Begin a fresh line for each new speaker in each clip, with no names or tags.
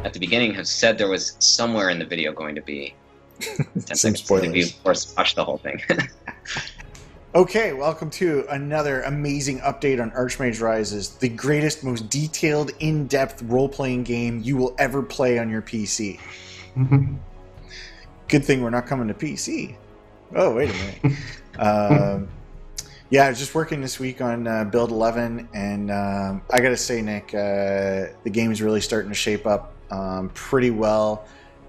at the beginning have said there was somewhere in the video going to be 10
some
seconds.
spoilers.
If you, of course, watch the whole thing.
Okay, welcome to another amazing update on Archmage Rises, the greatest, most detailed, in-depth role-playing game you will ever play on your PC. Good thing we're not coming to PC. Oh, wait a minute. Yeah, I was just working this week on Build 11, and I gotta say, Nick, the game is really starting to shape up pretty well,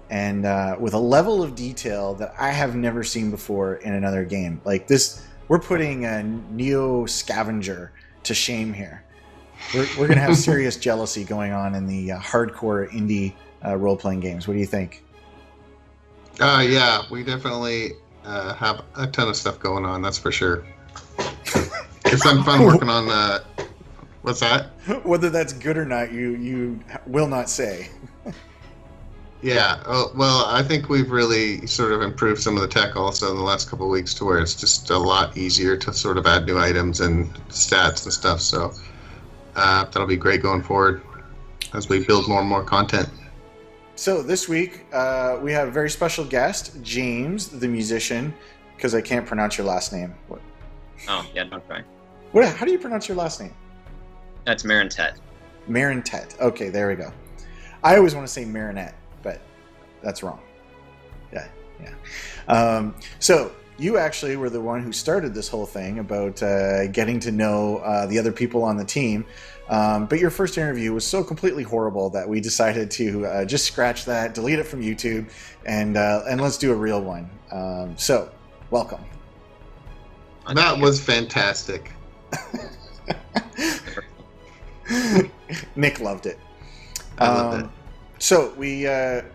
and with a level of detail that I have never seen before in another game. Like this, we're putting a Neo Scavenger to shame here. We're gonna have serious jealousy going on in the hardcore indie role-playing games. What do you think?
Yeah, we definitely have a ton of stuff going on, that's for sure. It's been fun working on what's that?
Whether that's good or not, you will not say.
Yeah, well, I think we've really sort of improved some of the tech also in the last couple of weeks to where it's just a lot easier to sort of add new items and stats and stuff, so that'll be great going forward as we build more and more content.
So this week, we have a very special guest, James, the musician, because I can't pronounce your last name. What?
Oh, yeah, don't try.
How do you pronounce your last name?
That's Marantette.
Marantette. Okay, there we go. I always want to say Marinette, but that's wrong. Yeah. So you actually were the one who started this whole thing about getting to know the other people on the team. But your first interview was so completely horrible that we decided to just scratch that, delete it from YouTube, and let's do a real one. So, welcome.
That was fantastic.
Nick loved it.
I loved it.
So we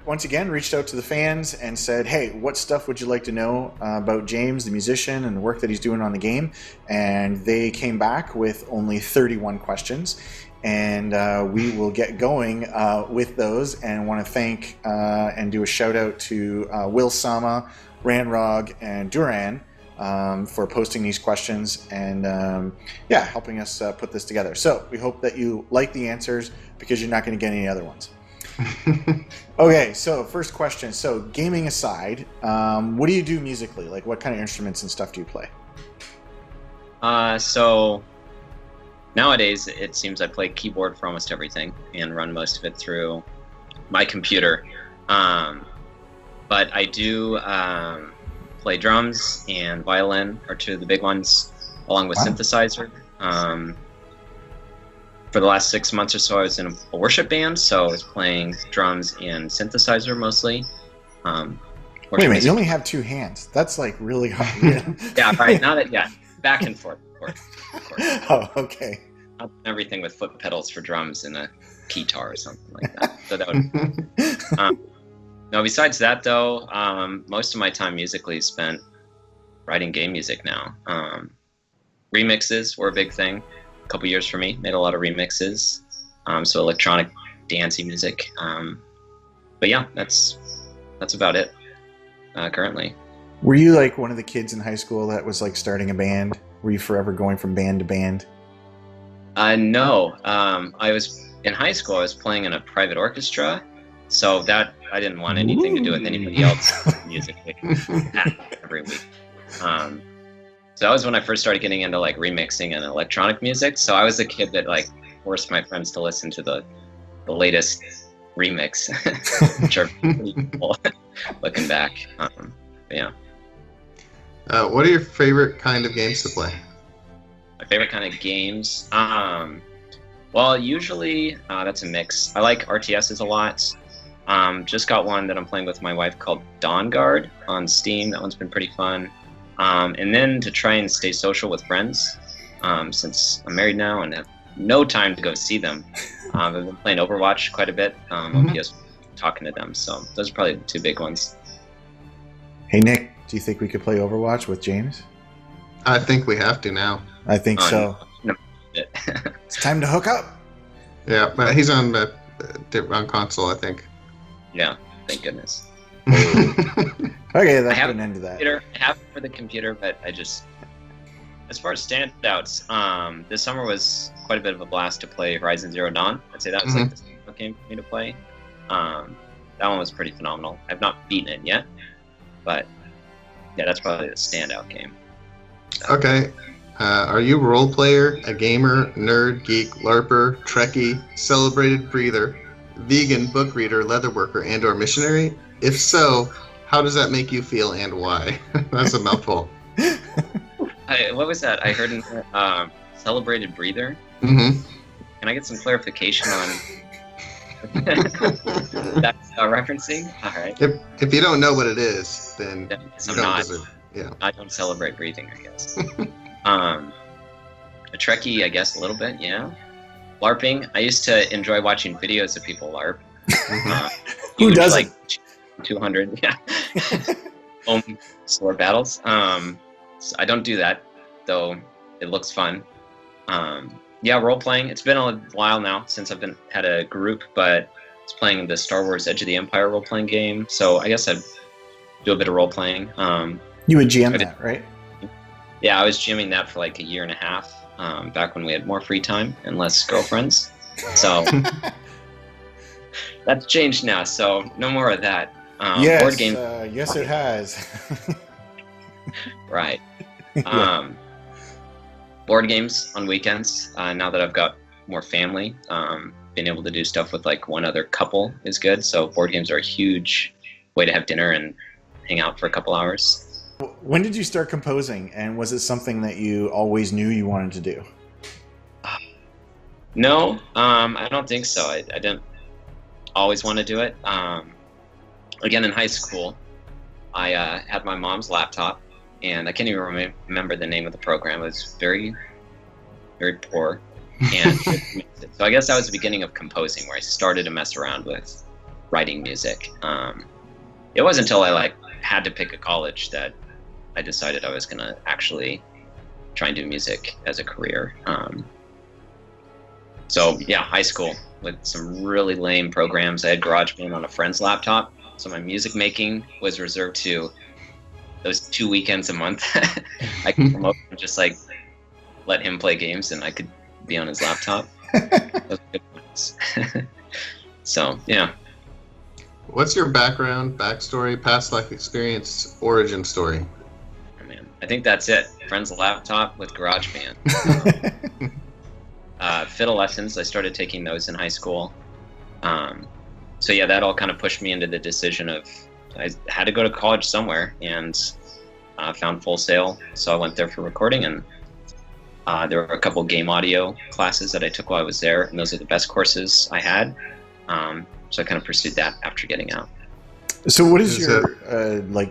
once again reached out to the fans and said, hey, what stuff would you like to know about James, the musician, and the work that he's doing on the game? And they came back with only 31 questions. And we will get going with those, and want to thank and do a shout out to Will Sama, Ranrog, and Duran for posting these questions and helping us put this together. So we hope that you like the answers, because you're not going to get any other ones. Okay, so first question. So gaming aside, what do you do musically? Like, what kind of instruments and stuff do you play?
So nowadays it seems I play keyboard for almost everything and run most of it through my computer. But I do play drums and violin are two of the big ones, along with synthesizer. For the last 6 months or so, I was in a worship band, so I was playing drums and synthesizer mostly.
Wait a minute, you only have two hands. That's like really hard.
Yeah, right. Back and forth, of course.
Oh, okay.
I've done everything with foot pedals for drums and a guitar or something like that. So that would. No, besides that, though, most of my time musically is spent writing game music now. Remixes were a big thing. A couple years for me, made a lot of remixes, so electronic dancey music. But yeah, that's about it currently.
Were you like one of the kids in high school that was like starting a band? Were you forever going from band to band?
No, I was in high school. I was playing in a private orchestra, so that I didn't want anything to do with anybody else's music every week. So that was when I first started getting into like remixing and electronic music. So I was the kid that like forced my friends to listen to the latest remix, which are pretty cool looking back. Yeah.
What are your favorite kind of games to play?
My favorite kind of games? Well, usually that's a mix. I like RTSs a lot. Just got one that I'm playing with my wife called Dawn Guard on Steam. That one's been pretty fun. And then to try and stay social with friends, since I'm married now and have no time to go see them, I've been playing Overwatch quite a bit on PS, talking to them. So those are probably the two big ones.
Hey, Nick, do you think we could play Overwatch with James?
I think we have to now.
I think so.
No.
It's time to hook up.
Yeah, but he's on console, I think.
Yeah, thank goodness.
Okay, that put an end to that.
I have it for the computer, but I just, as far as standouts, this summer was quite a bit of a blast to play Horizon Zero Dawn. I'd say that was like the standout game for me to play. That one was pretty phenomenal. I've not beaten it yet, but yeah, that's probably the standout game.
Okay. Are you a role player, a gamer, nerd, geek, LARPer, Trekkie, celebrated breather, vegan, book reader, leatherworker, and or missionary? If so, how does that make you feel and why? That's a mouthful.
What was that? I heard celebrated breather.
Mm-hmm.
Can I get some clarification on that's referencing? All right.
If you don't know what it is, then
I'm not.
Yeah.
I don't celebrate breathing, I guess. A Trekkie, I guess, a little bit, yeah. LARPing, I used to enjoy watching videos of people LARP.
Who doesn't?
Like 200, yeah. Sword battles. So I don't do that, though it looks fun. Yeah, role-playing. It's been a while now since I've had a group, but it's playing the Star Wars Edge of the Empire role-playing game, so I guess I'd do a bit of role-playing.
You would GM that, right?
Yeah, I was GMing that for like a year and a half, back when we had more free time and less girlfriends. So that's changed now, so no more of that.
Yes,
board game.
Yes, it has.
Right.
Yeah.
Board games on weekends. Now that I've got more family, being able to do stuff with like one other couple is good. So board games are a huge way to have dinner and hang out for a couple hours.
When did you start composing, and was it something that you always knew you wanted to do?
No, I don't think so. I didn't always want to do it. Again, in high school, I had my mom's laptop, and I can't even remember the name of the program. It was very, very poor. And so I guess that was the beginning of composing, where I started to mess around with writing music. It wasn't until I had to pick a college that I decided I was going to actually try and do music as a career. So yeah, high school with some really lame programs. I had GarageBand on a friend's laptop, so my music making was reserved to those 2 weekends a month. I could come over and just let him play games, and I could be on his laptop. Those were good ones. So yeah.
What's your background, backstory, past life experience, origin story?
Oh, man, I think that's it. Friend's laptop with GarageBand. Fiddle lessons, I started taking those in high school. So yeah, that all kind of pushed me into the decision of I had to go to college somewhere, and found Full Sail, so I went there for recording, and there were a couple game audio classes that I took while I was there, and those are the best courses I had. So I kind of pursued that after getting out.
So what is your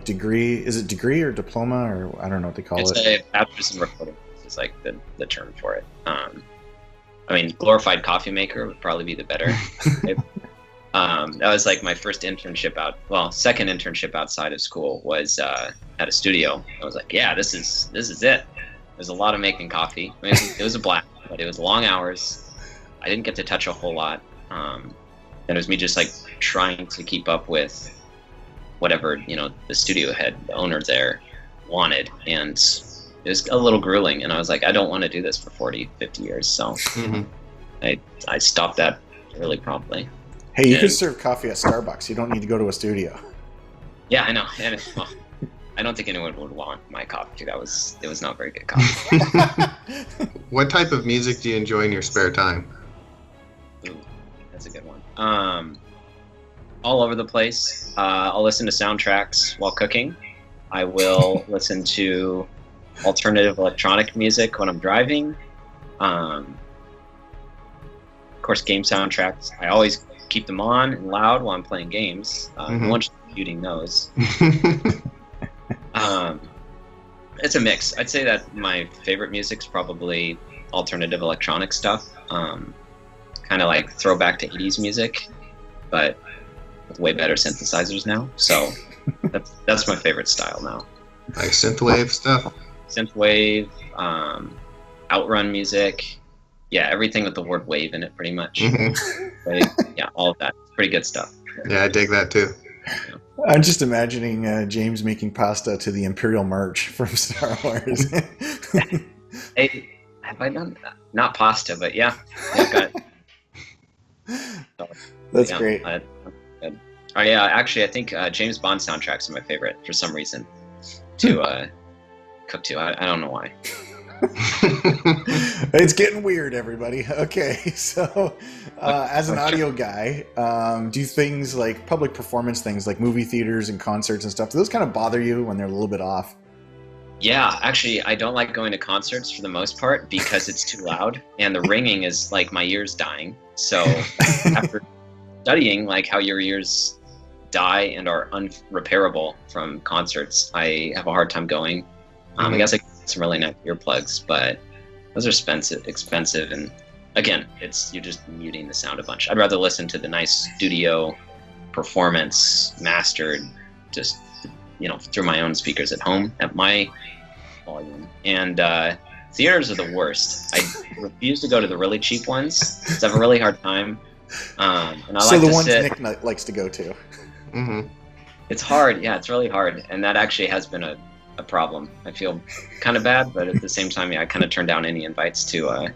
degree? Is it degree or diploma, or I don't know what they call it?
It's a bachelor's in recording. It's like the term for it. I mean, glorified coffee maker would probably be the better. That was like my first internship second internship outside of school was at a studio. I was like, yeah, this is it. There's a lot of making coffee. I mean, it was a blast, but it was long hours. I didn't get to touch a whole lot. And it was me just trying to keep up with whatever, the studio head, the owner there wanted. And it was a little grueling. And I was like, I don't want to do this for 40, 50 years. So I stopped that really promptly.
Hey, you could serve coffee at Starbucks. You don't need to go to a studio.
Yeah, I know. And I don't think anyone would want my coffee. It was not very good coffee.
What type of music do you enjoy in your spare time?
Ooh, that's a good one. All over the place. I'll listen to soundtracks while cooking. I will listen to alternative electronic music when I'm driving. Of course, game soundtracks. I always keep them on and loud while I'm playing games. No one's shooting those. It's a mix. I'd say that my favorite music's probably alternative electronic stuff. Kind of like throwback to 80s music, but with way better synthesizers now. So that's my favorite style now.
Like synthwave stuff?
Synthwave, outrun music. Yeah, everything with the word wave in it, pretty much. Right? Yeah, all of that. It's pretty good stuff.
Yeah, I dig that too.
Yeah. I'm just imagining James making pasta to the Imperial March from Star Wars.
Hey, have I done that? Not pasta, but yeah. I've got it. So,
That's great.
good. Oh yeah, actually, I think James Bond soundtracks are my favorite for some reason to cook to. I don't know why.
It's getting weird, everybody. Okay, so as an audio guy, do things like public performance things like movie theaters and concerts and stuff, do those kind of bother you when they're a little bit off?
Yeah, actually, I don't like going to concerts for the most part because it's too loud and the ringing is like my ears dying. So after studying like how your ears die and are unrepairable from concerts, I have a hard time going. I guess I get some really nice earplugs, but those are expensive, and again, you're just muting the sound a bunch. I'd rather listen to the nice studio performance mastered, just through my own speakers at home at my volume. And theaters are the worst. I refuse to go to the really cheap ones because I have a really hard time. And I
so
like
the
to
ones
sit.
Nick likes to go to.
Mm-hmm.
It's hard. Yeah, it's really hard, and that actually has been a problem. I feel kind of bad, but at the same time, yeah, I kind of turn down any invites to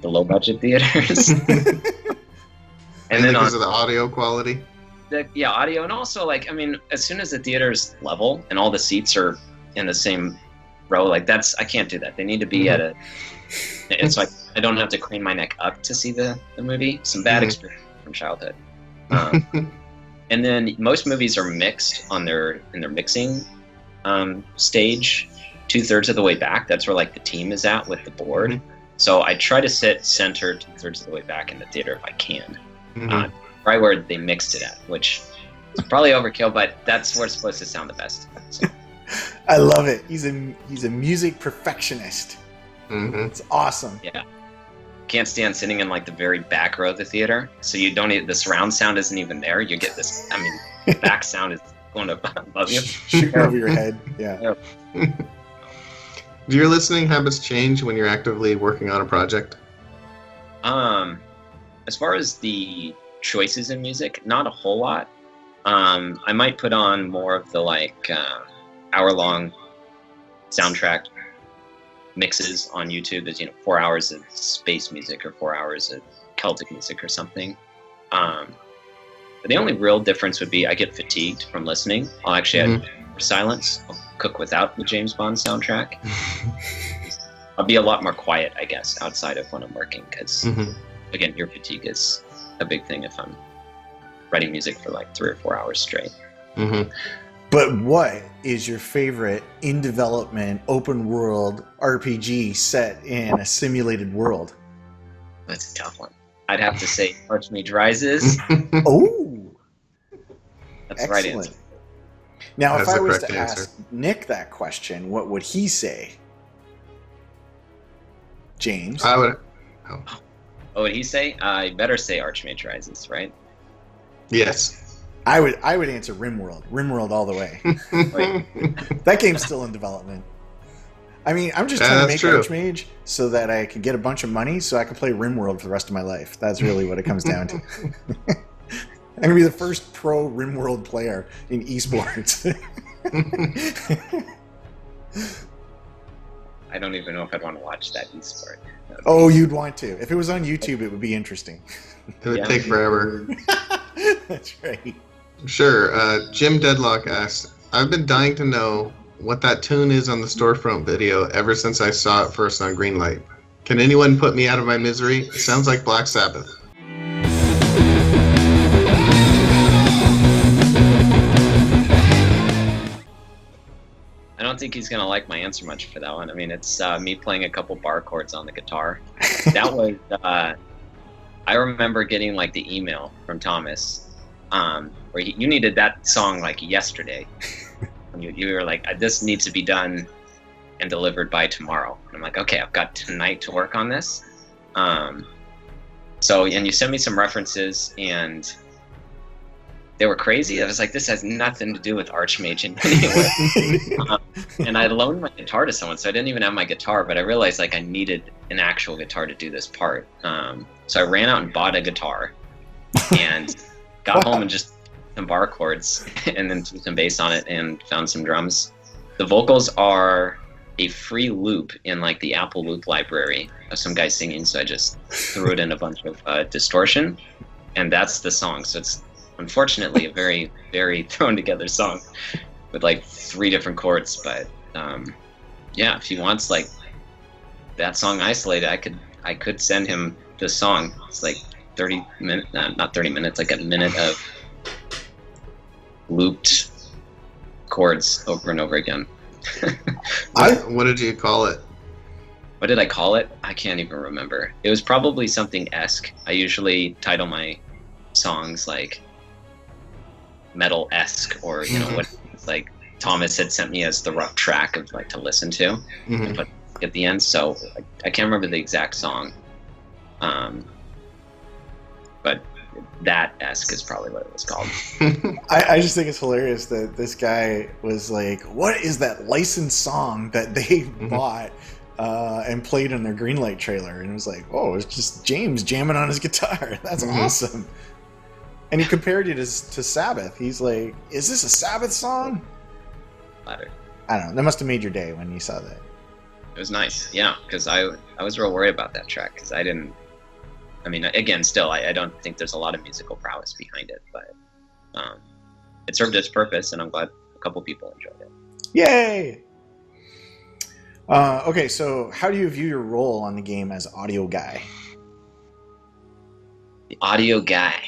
the low budget theaters.
And then because of the audio quality.
Audio, and also like, I mean, as soon as the theater's level and all the seats are in the same row, like I can't do that. They need to be at it's like I don't have to crane my neck up to see the movie. Some bad experience from childhood. And then most movies are mixed in their mixing stage 2/3 of the way back. That's where like the team is at with the board. So I try to sit center 2/3 of the way back in the theater if I can. Right where they mixed it at, which is probably overkill, but that's where it's supposed to sound the best. So.
I love it. He's a music perfectionist. It's awesome.
Yeah. Can't stand sitting in like the very back row of the theater, so you don't the surround sound isn't even there. You get this, I mean, back sound is going above you.
Shooting over your head. Yeah.
Do your listening habits change when you're actively working on a project?
As far as the choices in music, not a whole lot. I might put on more of the like hour-long soundtrack mixes on YouTube. There's 4 hours of space music or 4 hours of Celtic music or something. But the only real difference would be I get fatigued from listening. I'll actually add silence. I'll cook without the James Bond soundtrack. I'll be a lot more quiet, I guess, outside of when I'm working, because again, ear fatigue is a big thing if I'm writing music for like 3 or 4 hours straight.
But what is your favorite in development open world RPG set in a simulated world?
That's a tough one. I'd have to say Archmage Rises.
Oh,
that's the right answer.
Now, if I was to ask Nick that question, what would he say? James?
I would.
What would he say? I better say Archmage Rises, right?
Yes.
I would answer RimWorld. RimWorld all the way. That game's still in development. I mean, I'm just trying to make Archmage so that I can get a bunch of money so I can play RimWorld for the rest of my life. That's really what it comes down to. I'm going to be the first pro RimWorld player in esports.
I don't even know if I'd want to watch that esport.
Oh, you'd want to. If it was on YouTube, it would be interesting.
It would take forever.
That's right.
Sure. Jim Deadlock asks, I've been dying to know what that tune is on the storefront video ever since I saw it first on Greenlight. Can anyone put me out of my misery? It sounds like Black Sabbath.
I don't think he's going to like my answer much for that one. I mean, it's me playing a couple bar chords on the guitar. That was, I remember getting like the email from Thomas where you needed that song like yesterday. And you were like, this needs to be done and delivered by tomorrow. And I'm like, okay, I've got tonight to work on this. And you sent me some references and they were crazy. I was like, this has nothing to do with Archmage in any way. And I loaned my guitar to someone, so I didn't even have my guitar, but I realized like I needed an actual guitar to do this part. So I ran out and bought a guitar and got home and just some bar chords and then threw some bass on it and found some drums. The vocals are a free loop in like the Apple Loop library of some guy singing, so I just threw it in a bunch of distortion, and that's the song. So it's unfortunately a very, very thrown together song with like 3 different chords. But yeah, if he wants like that song isolated, I could send him this song. It's like 30 minutes, not 30 minutes, like a minute of looped chords over and over again.
What did you call it?
What did I call it? I can't even remember. It was probably something esque. I usually title my songs like metal esque, or you know what, it's like Thomas had sent me as the rough track of like to listen to and put at the end. So I can't remember the exact song, but that esque is probably what it was called.
I just think it's hilarious that this guy was like, what is that licensed song that they bought and played in their Greenlight trailer? And it was like, oh, it's just James jamming on his guitar. That's awesome. And he compared it to Sabbath. He's like, is this a Sabbath song?
Ladder.
I don't know. That must have made your day when you saw that.
It was nice, yeah, because I was real worried about that track, because I mean, again, still, I don't think there's a lot of musical prowess behind it, but it served its purpose, and I'm glad a couple people enjoyed it.
Yay! Okay, so how do you view your role on the game as audio guy?
The audio guy.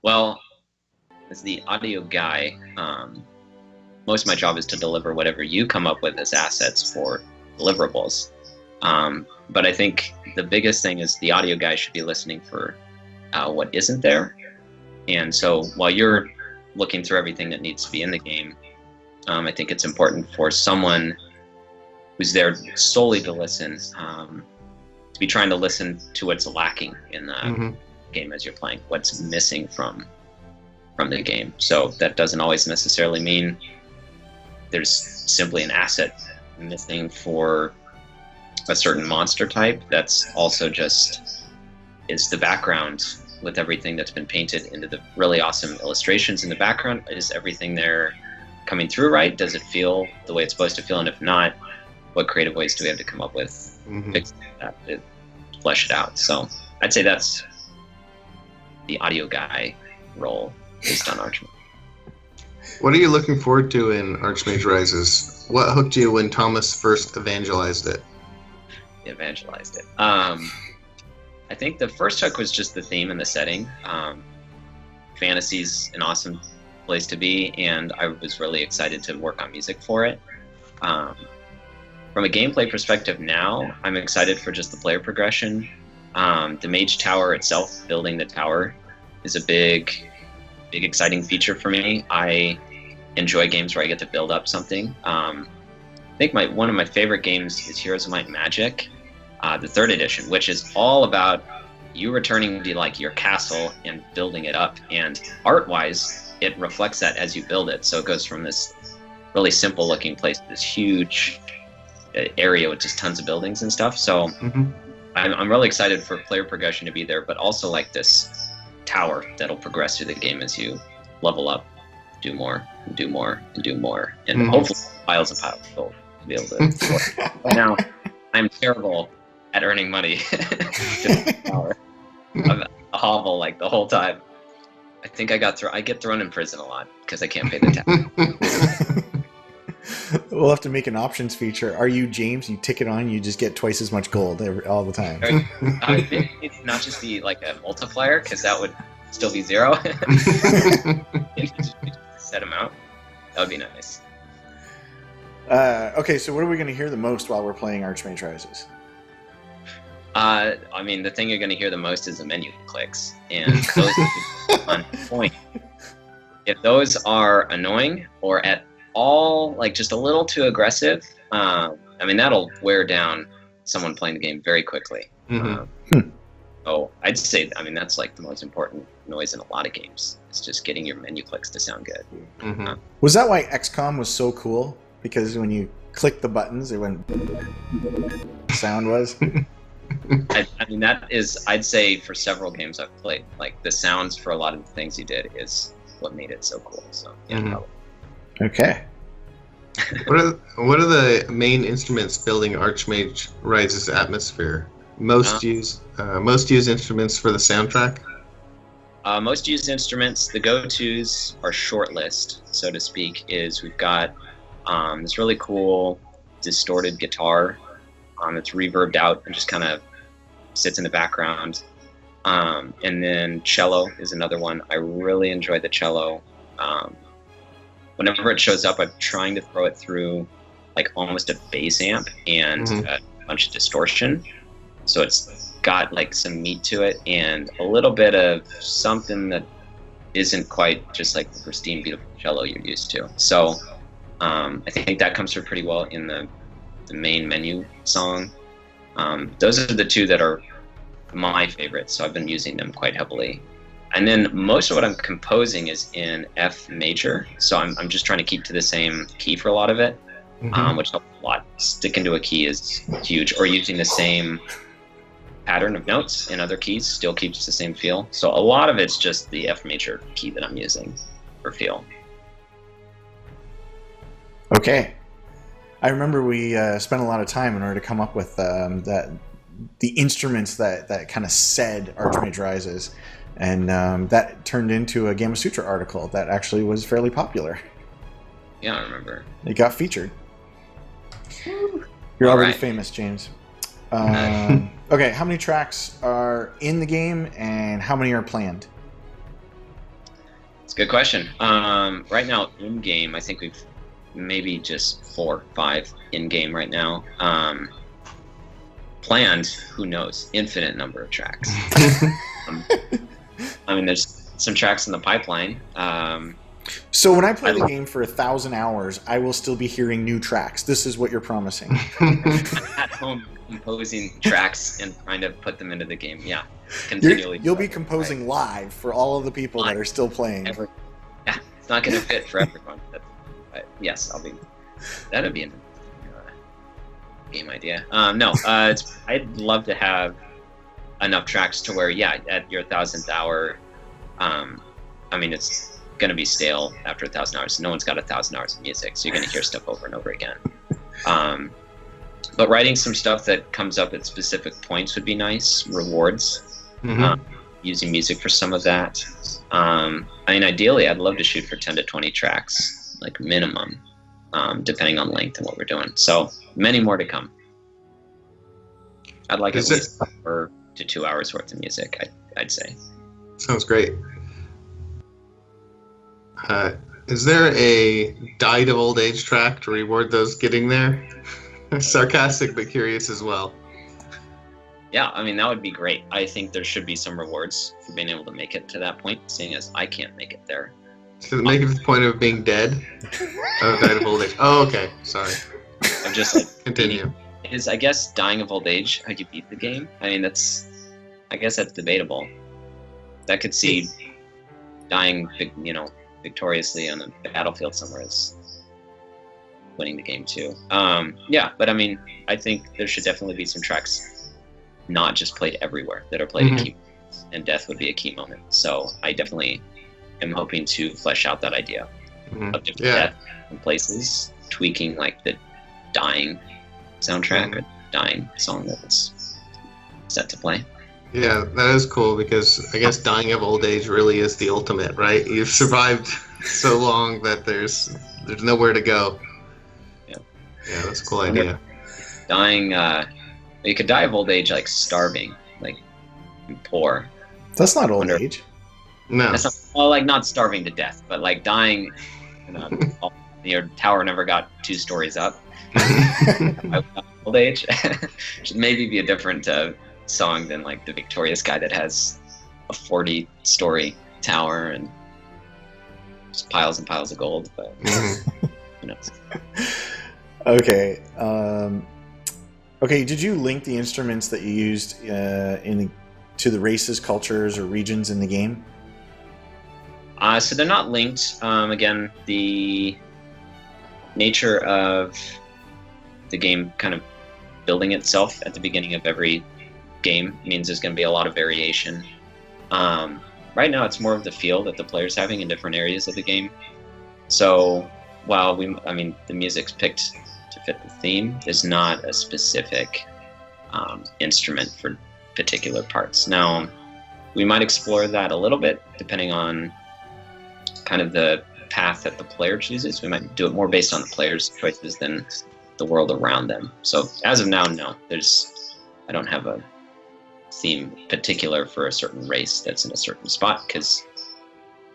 Well, as the audio guy, most of my job is to deliver whatever you come up with as assets for deliverables. But I think the biggest thing is the audio guy should be listening for what isn't there. And so while you're looking through everything that needs to be in the game, I think it's important for someone who's there solely to listen to be trying to listen to what's lacking in the game as you're playing, what's missing from the game. So that doesn't always necessarily mean there's simply an asset missing for a certain monster type. That's also just is the background with everything that's been painted into the really awesome illustrations in the background. Is everything there coming through right? Does it feel the way it's supposed to feel? And if not, what creative ways do we have to come up with fix that, to flesh it out? So I'd say that's the audio guy role based on Archmage.
What are you looking forward to in Archmage Rises? What hooked you when Thomas first evangelized it?
I think the first hook was just the theme and the setting. Fantasy's an awesome place to be, and I was really excited to work on music for it. From a gameplay perspective now, I'm excited for just the player progression. The Mage Tower itself, building the tower, is a big exciting feature for me. I enjoy games where I get to build up something. I think one of my favorite games is Heroes of Might and Magic, the 3rd edition, which is all about you returning to like your castle and building it up. And art-wise, it reflects that as you build it. So it goes from this really simple-looking place to this huge area with just tons of buildings and stuff. So I'm really excited for player progression to be there, but also like this tower that'll progress through the game as you level up, do more, and do more, and do more, and hopefully piles and piles of gold to be able to work. But now, I'm terrible at earning money to the tower. I'm a hovel like the whole time. I think I get thrown in prison a lot because I can't pay the tax.
We'll have to make an options feature. Are you James? You tick it on, you just get twice as much gold all the time.
It's not just be like a multiplier, because that would still be 0. Set them out. That would be nice.
Okay, so what are we going to hear the most while we're playing Archmage Rises?
I mean, the thing you're going to hear the most is the menu clicks, and those are on point. If those are annoying or at all like just a little too aggressive, I mean, that'll wear down someone playing the game very quickly. So I'd say, I mean, that's like the most important noise in a lot of games. It's just getting your menu clicks to sound good.
Was that why XCOM was so cool? Because when you click the buttons, it went sound was.
I mean, that is, I'd say for several games I've played, like the sounds for a lot of the things he did is what made it so cool. So yeah, probably.
Okay.
What are the main instruments building Archmage Rises atmosphere? Most use instruments for the soundtrack.
Most used instruments, the go-tos are short list, so to speak, is we've got this really cool distorted guitar that's reverbed out and just kind of sits in the background. And then cello is another one. I really enjoy the cello. Whenever it shows up, I'm trying to throw it through like almost a bass amp and a bunch of distortion. So it's got like some meat to it and a little bit of something that isn't quite just like the pristine, beautiful cello you're used to. So I think that comes through pretty well in the main menu song. Those are the two that are my favorites, so I've been using them quite heavily. And then most of what I'm composing is in F major, so I'm just trying to keep to the same key for a lot of it, which helps a lot. Sticking to a key is huge, or using the same pattern of notes in other keys still keeps the same feel. So a lot of it's just the F major key that I'm using for feel.
Okay. I remember we spent a lot of time in order to come up with the instruments that kind of said Archmage Rises. And that turned into a Gamma Sutra article that actually was fairly popular.
Yeah, I remember.
It got featured. You're already famous, James. Okay, how many tracks are in the game and how many are planned?
It's a good question. Right now, in-game, I think we've maybe just 4 or 5 in-game right now. Planned, who knows? Infinite number of tracks. I mean, there's some tracks in the pipeline.
So when I play the game for 1,000 hours, I will still be hearing new tracks. This is what you're promising.
At home, composing tracks and trying to put them into the game. Yeah, continually.
You'll be composing live for all of the people that are still playing.
Yeah, it's not going to fit for everyone. But yes, that'd be a game idea. No, I'd love to have enough tracks to where, at your 1,000th hour, I mean, it's going to be stale after 1,000 hours. No one's got 1,000 hours of music, so you're going to hear stuff over and over again. But writing some stuff that comes up at specific points would be nice. Rewards. Using music for some of that. I mean, ideally, I'd love to shoot for 10 to 20 tracks, like minimum, depending on length and what we're doing. So many more to come. I'd like at least 4 to 2 hours worth of music, I'd say.
Sounds great. Is there a died of old age track to reward those getting there? Sarcastic but curious as well.
Yeah, I mean, that would be great. I think there should be some rewards for being able to make it to that point, seeing as I can't make it there.
Does it make it to the point of being dead? Died of old age. Oh, okay. Sorry.
I'm just like...
Continue.
Is, I guess, dying of old age how you beat the game? I mean, I guess that's debatable. That could see dying, victoriously on a battlefield somewhere is winning the game too. Yeah, but I mean, I think there should definitely be some tracks not just played everywhere that are played at key moments, and death would be a key moment. So I definitely am hoping to flesh out that idea of different death in places, tweaking like the dying soundtrack or dying song that's set to play.
Yeah, that is cool because I guess dying of old age really is the ultimate, right? You've survived so long that there's nowhere to go. Yeah, that's a cool idea.
Dying, you could die of old age like starving, like poor.
That's not old age.
No.
That's not, well, like not starving to death, but like dying. Your tower never got 2 stories up. Old age should maybe be a different song than like the victorious guy that has a 40-story tower and just piles and piles of gold. But who knows?
Okay. Okay. Did you link the instruments that you used to the races, cultures, or regions in the game?
So they're not linked. Again, the nature of the game kind of building itself at the beginning of every game means there's going to be a lot of variation. Right now, it's more of the feel that the player's having in different areas of the game. So while the music's picked to fit the theme, there's not a specific instrument for particular parts. Now, we might explore that a little bit, depending on kind of the path that the player chooses. We might do it more based on the player's choices than the world around them. So as of now, no. I don't have a theme particular for a certain race that's in a certain spot, because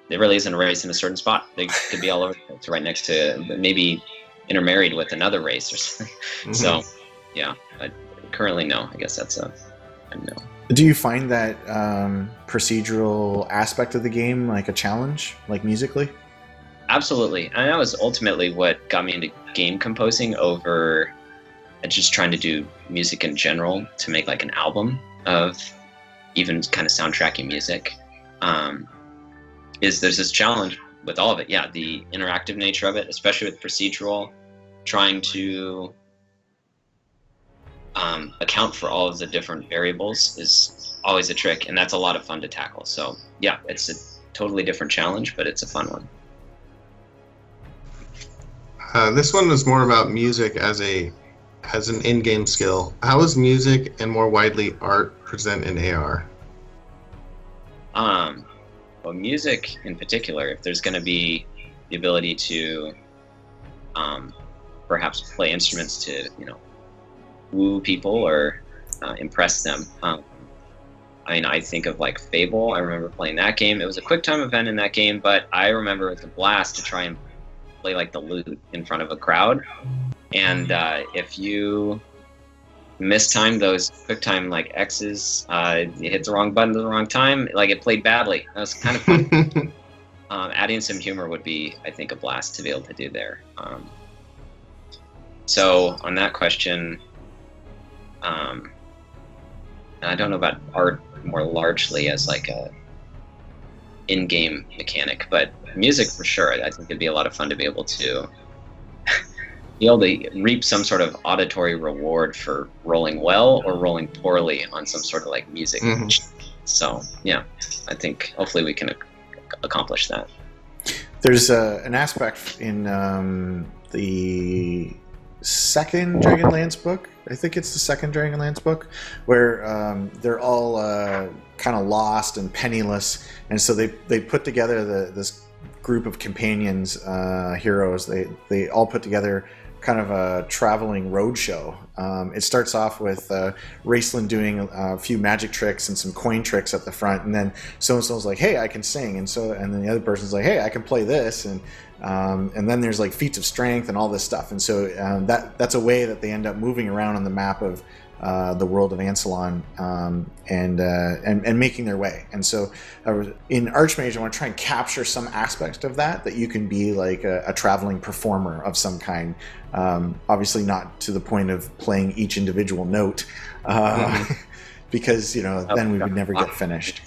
there really isn't a race in a certain spot. They could be all over. It's right next to, maybe intermarried with another race or something. Mm-hmm. So, yeah, currently no. I guess that's a no.
Do you find that procedural aspect of the game like a challenge, like musically?
Absolutely. And that was ultimately what got me into game composing over just trying to do music in general, to make like an album of even kind of soundtracky music. Is there's this challenge with all of it. Yeah, the interactive nature of it, especially with procedural, trying to account for all of the different variables is always a trick, and that's a lot of fun to tackle. So yeah, it's a totally different challenge, but it's a fun one.
This one was more about music as an in-game skill. How is music, and more widely art, present in AR?
Well, music in particular, if there's going to be the ability to perhaps play instruments to, woo people or impress them. I think of like Fable. I remember playing that game. It was a quick time event in that game, but I remember it was a blast to try and play like the lute in front of a crowd. And if you mistime those quick time like X's, you hit the wrong button at the wrong time, like it played badly. That was kind of fun. Adding some humor would be, I think, a blast to be able to do there. So on that question, I don't know about art more largely as like a in-game mechanic, but music for sure. I think it'd be a lot of fun to be able to reap some sort of auditory reward for rolling well or rolling poorly on some sort of like music. Mm-hmm. So yeah, I think hopefully we can accomplish that.
There's an aspect in the second Dragonlance book, I think it's the second Dragonlance book, where they're all kind of lost and penniless, and so they put together this group of companions, heroes. They all put together kind of a traveling roadshow. It starts off with Raceland doing a few magic tricks and some coin tricks at the front, and then so-and-so's like, hey, I can sing, and then the other person's like, hey, I can play this, and then there's like feats of strength and all this stuff, and so that's a way that they end up moving around on the map of the world of Ansalon, and making their way. And so in Archmage, I want to try and capture some aspect of that you can be like a traveling performer of some kind. Obviously not to the point of playing each individual note, because then we would never get finished.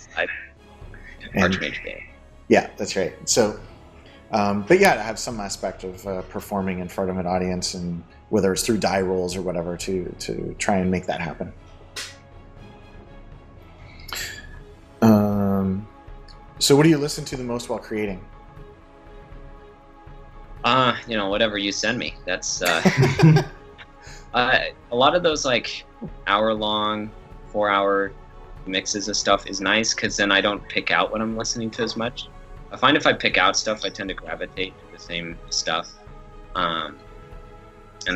Archmage game.
Yeah, that's right. So, but yeah, to have some aspect of performing in front of an audience, and whether it's through die rolls or whatever, to try and make that happen. So what do you listen to the most while creating?
Whatever you send me. That's a lot of those like hour-long, 4-hour mixes of stuff is nice, because then I don't pick out what I'm listening to as much. I find if I pick out stuff, I tend to gravitate to the same stuff. And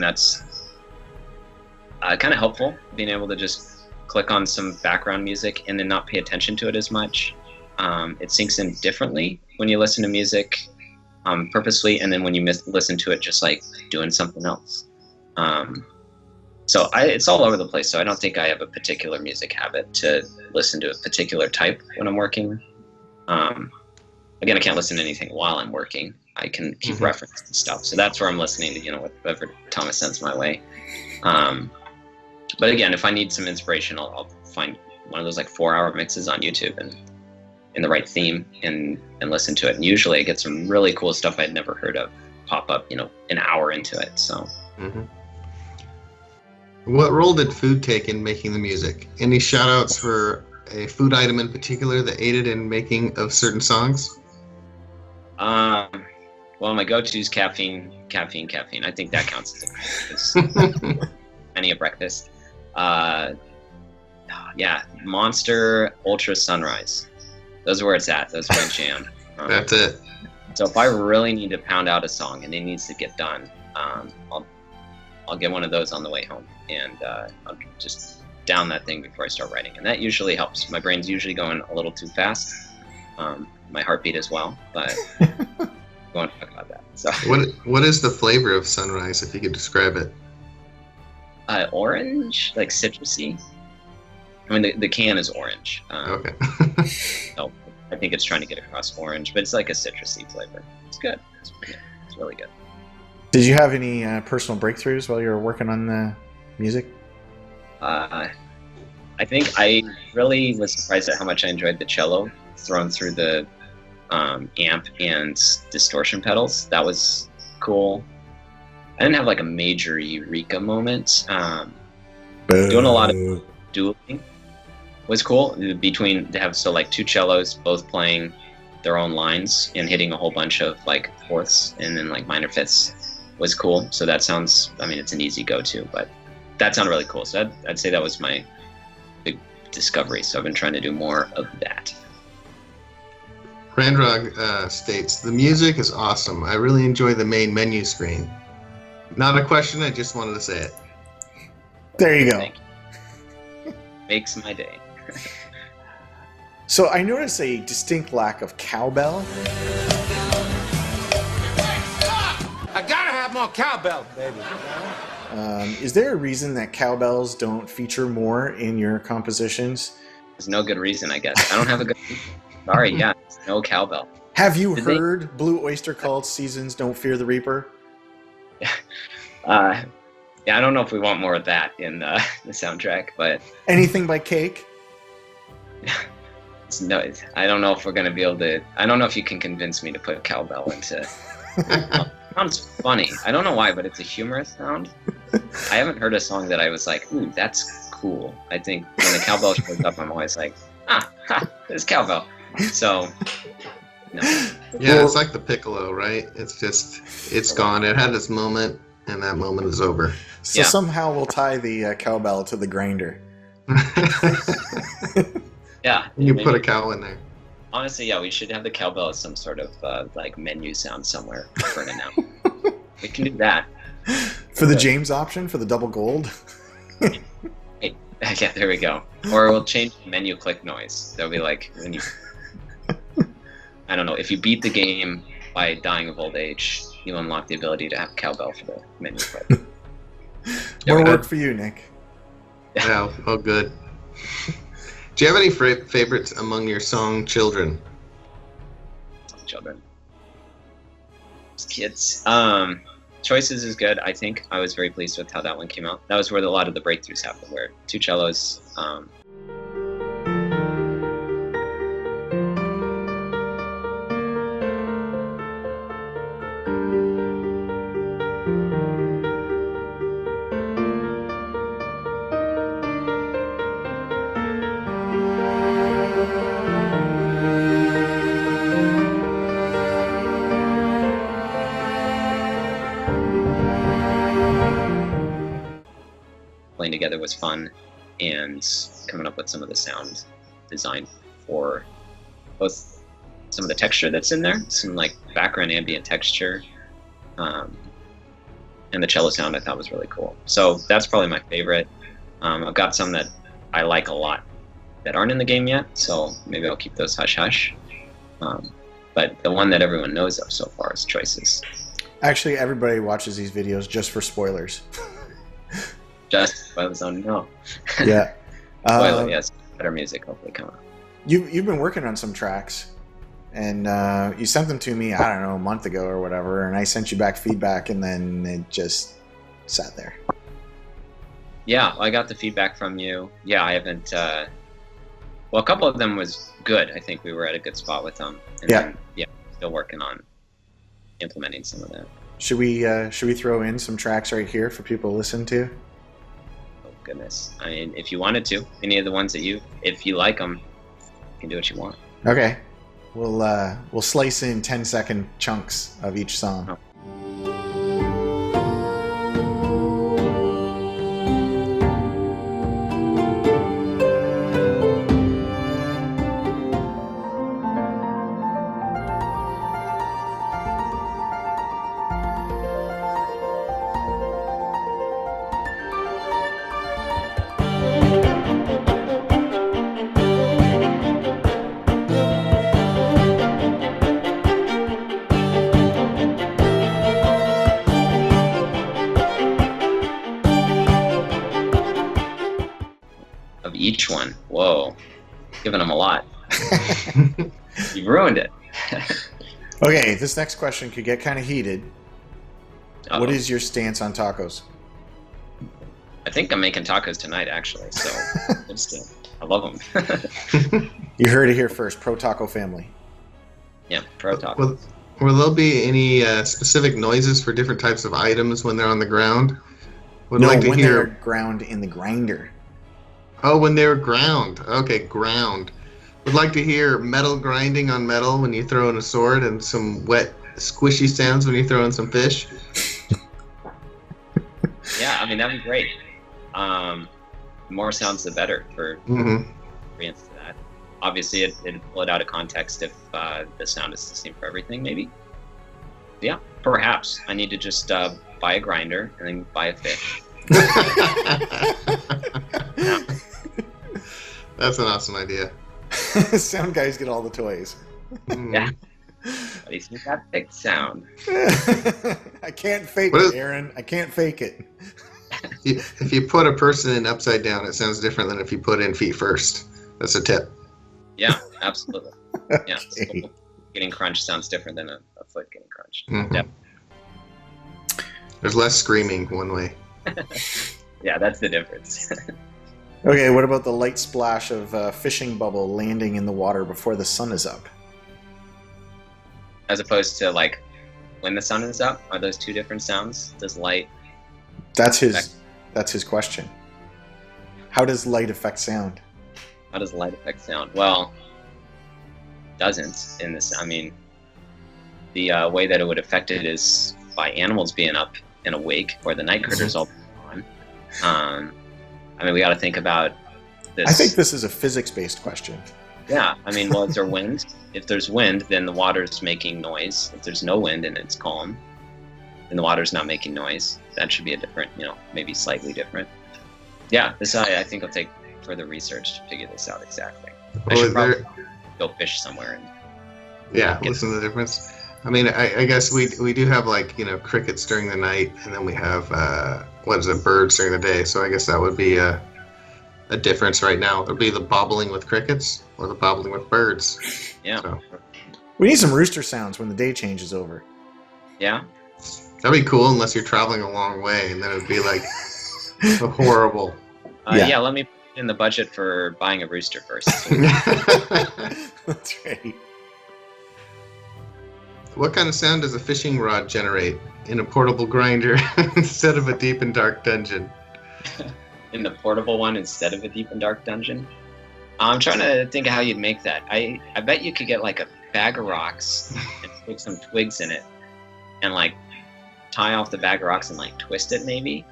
that's kind of helpful, being able to just click on some background music and then not pay attention to it as much. It sinks in differently when you listen to music purposely, and then when you listen to it just like doing something else. So it's all over the place, so I don't think I have a particular music habit to listen to a particular type when I'm working. Again, I can't listen to anything while I'm working. I can keep referencing stuff. So that's where I'm listening to, whatever Thomas sends my way. But again, if I need some inspiration, I'll find one of those like 4-hour mixes on YouTube and in the right theme and listen to it. And usually I get some really cool stuff I'd never heard of pop up, an hour into it. So.
Mm-hmm. What role did food take in making the music? Any shout outs for a food item in particular that aided in making of certain songs?
Well, my go-to is caffeine. I think that counts as any of breakfast. yeah, Monster Ultra Sunrise. Those are where it's at. Those are my jam.
That's it.
So if I really need to pound out a song and it needs to get done, I'll get one of those on the way home, and I'll just down that thing before I start writing, and that usually helps. My brain's usually going a little too fast, my heartbeat as well, but we won't talk about that. So
what is the flavor of Sunrise, if you could describe it?
Orange, like citrusy. I mean, the can is orange.
Okay.
So I think it's trying to get across orange, but it's like a citrusy flavor. It's good. It's really good.
Did you have any personal breakthroughs while you were working on the music?
I think I really was surprised at how much I enjoyed the cello thrown through the amp and distortion pedals. That was cool. I didn't have like a major eureka moment. Doing a lot of dueling was cool. To have like two cellos both playing their own lines and hitting a whole bunch of like fourths and then like minor fifths was cool. So that sounds, I mean, it's an easy go-to, but that sounded really cool. So I'd say that was my big discovery. So I've been trying to do more of that.
Randrog states, the music is awesome. I really enjoy the main menu screen. Not a question, I just wanted to say it.
There you go.
Thank you. Makes my day.
So I noticed a distinct lack of cowbell.
I gotta have more cowbell, baby.
Is there a reason that cowbells don't feature more in your compositions?
There's no good reason, I guess. I don't have a good Sorry, yeah, no cowbell.
Have you heard Blue Oyster Cult Seasons Don't Fear the Reaper?
Yeah, I don't know if we want more of that in the soundtrack, but
Anything by Cake?
no, I don't know if we're gonna be able to. I don't know if you can convince me to put cowbell into. Sounds funny. I don't know why, but it's a humorous sound. I haven't heard a song that I was like, "Ooh, that's cool." I think when the cowbell shows up, I'm always like, there's cowbell." So, no.
Yeah, it's like the piccolo, right? It's gone. It had its moment, and that moment is over.
So somehow we'll tie the cowbell to the grinder.
Yeah.
You put a cow in there.
Honestly, yeah, we should have the cowbell as some sort of like menu sound somewhere for an announcement. We can do that.
For the James option, for the double gold?
Hey, yeah, there we go. Or we'll change the menu click noise. That'll be like when you... I don't know, if you beat the game by dying of old age, you unlock the ability to have cowbell for the menu click.
More work for you, Nick.
Yeah, oh good. Do you have any favorites among your song children?
Children. Kids. Choices is good. I think I was very pleased with how that one came out. That was where a lot of the breakthroughs happened, where two cellos. Playing together was fun, and coming up with some of the sound design for both some of the texture that's in there, some like background ambient texture, and the cello sound I thought was really cool. So that's probably my favorite. I've got some that I like a lot that aren't in the game yet, so maybe I'll keep those hush hush. But the one that everyone knows of so far is Choices.
Actually, everybody watches these videos just for spoilers.
Just by the sound, no.
Yeah.
Spoiler, yes. Better music hopefully come out.
You've been working on some tracks, and you sent them to me, I don't know, a month ago or whatever, and I sent you back feedback, and then it just sat there.
Yeah, I got the feedback from you. Yeah, I haven't... well, a couple of them was good. I think we were at a good spot with them. And
yeah.
Then, yeah, still working on implementing some of that.
Should we throw in some tracks right here for people to listen to?
Oh, goodness. I mean, if you wanted to, any of the ones that if you like them, you can do what you want.
Okay. We'll slice in 10-second chunks of each song.
Oh. each one. Whoa. Giving them a lot. You ruined it.
Okay, this next question could get kind of heated.
Uh-oh.
What is your stance on tacos?
I think I'm making tacos tonight, actually. So I love them.
You heard it here first. Pro Taco family.
Yeah, pro tacos.
Will there be any specific noises for different types of items when they're on the ground? Would
No,
like to
when
hear.
they're ground in the grinder.
Oh, when they're ground. Okay, ground. Would like to hear metal grinding on metal when you throw in a sword, and some wet, squishy sounds when you throw in some fish.
Yeah, I mean, that'd be great. The more sounds, the better for variants to that. Obviously, it'd pull it out of context if the sound is the same for everything, maybe. Yeah, perhaps. I need to just buy a grinder and then buy a fish. Yeah.
That's an awesome idea.
Sound guys get all the toys.
Yeah. At least you got thick sound.
I can't fake
What
it,
is-
Aaron. I can't fake it.
If you put a person in upside down, it sounds different than if you put in feet first. That's a tip.
Yeah, absolutely. Yeah,
Okay.
so getting crunched sounds different than a foot getting crunched.
Mhm.
Yep.
There's less screaming one way.
Yeah, that's the difference.
Okay, what about the light splash of a fishing bubble landing in the water before the sun is up?
As opposed to like when the sun is up, are those two different sounds? Does light?
That's his question. How does light affect sound?
How does light affect sound? Well, it doesn't in this. I mean, the way that it would affect it is by animals being up and awake, or the night critters all on. I mean, we got to think about this.
I think this is a physics-based question.
Yeah, I mean, well, is there wind? If there's wind, then the water's making noise. If there's no wind and it's calm, then the water's not making noise. That should be a different, maybe slightly different. Yeah, this I think I'll take further research to figure this out exactly. I
Well,
should probably go fish somewhere.
listen to the difference. I mean, I guess we do have crickets during the night, and then we have birds during the day. So I guess that would be a difference right now. There'll be the bobbling with crickets or the bobbling with birds.
Yeah,
So
We need some rooster sounds when the day changes over.
yeah.
that'd be cool unless you're traveling a long way, and then it'd be like horrible.
Yeah.
Let me put in the budget for buying a rooster first.
That's right.
What kind of sound does a fishing rod generate in a portable grinder instead of a deep and dark dungeon?
In the portable one instead of a deep and dark dungeon. I'm trying to think of how you'd make that. I bet you could get like a bag of rocks and put some twigs in it and like tie off the bag of rocks and like twist it maybe.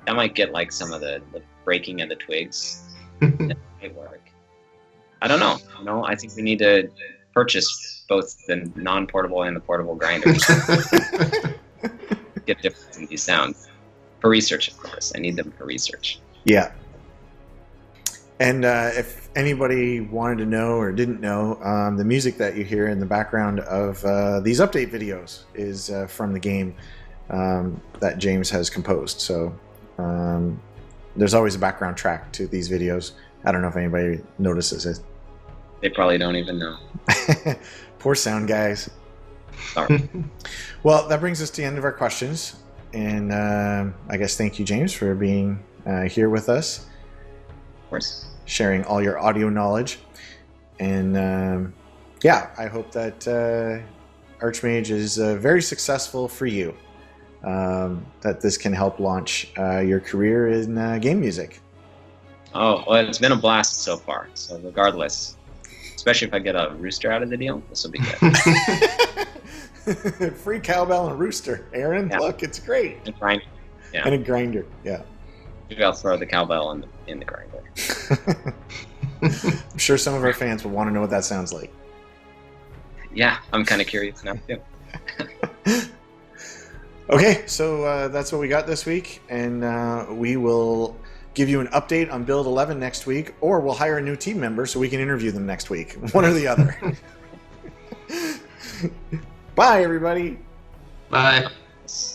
That might get like some of the breaking of the twigs. That might work. I don't know. I think we need to purchase both the non-portable and the portable grinders. Get difference in these sounds. For research, of course. I need them for research.
Yeah. And if anybody wanted to know or didn't know, the music that you hear in the background of these update videos is from the game that James has composed. So there's always a background track to these videos. I don't know if anybody notices it.
They probably don't even know.
Poor sound guys.
Sorry.
Well, that brings us to the end of our questions. And I guess thank you, James, for being here with us,
Of course.
sharing all your audio knowledge. And I hope that Archmage is very successful for you, that this can help launch your career in game music.
Oh, well, it's been a blast so far. So regardless, especially if I get a rooster out of the deal, this will be good.
Free cowbell and a rooster, Aaron.
Yeah.
Look, it's great.
And grind. Yeah.
And a grinder, yeah.
Maybe I'll throw the cowbell in the grinder.
I'm sure some of our fans will want to know what that sounds like.
Yeah, I'm kind of curious now too.
Okay, so that's what we got this week, and we will give you an update on Build 11 next week, or we'll hire a new team member so we can interview them next week. One or the other. Bye, everybody.
Bye.
Yes.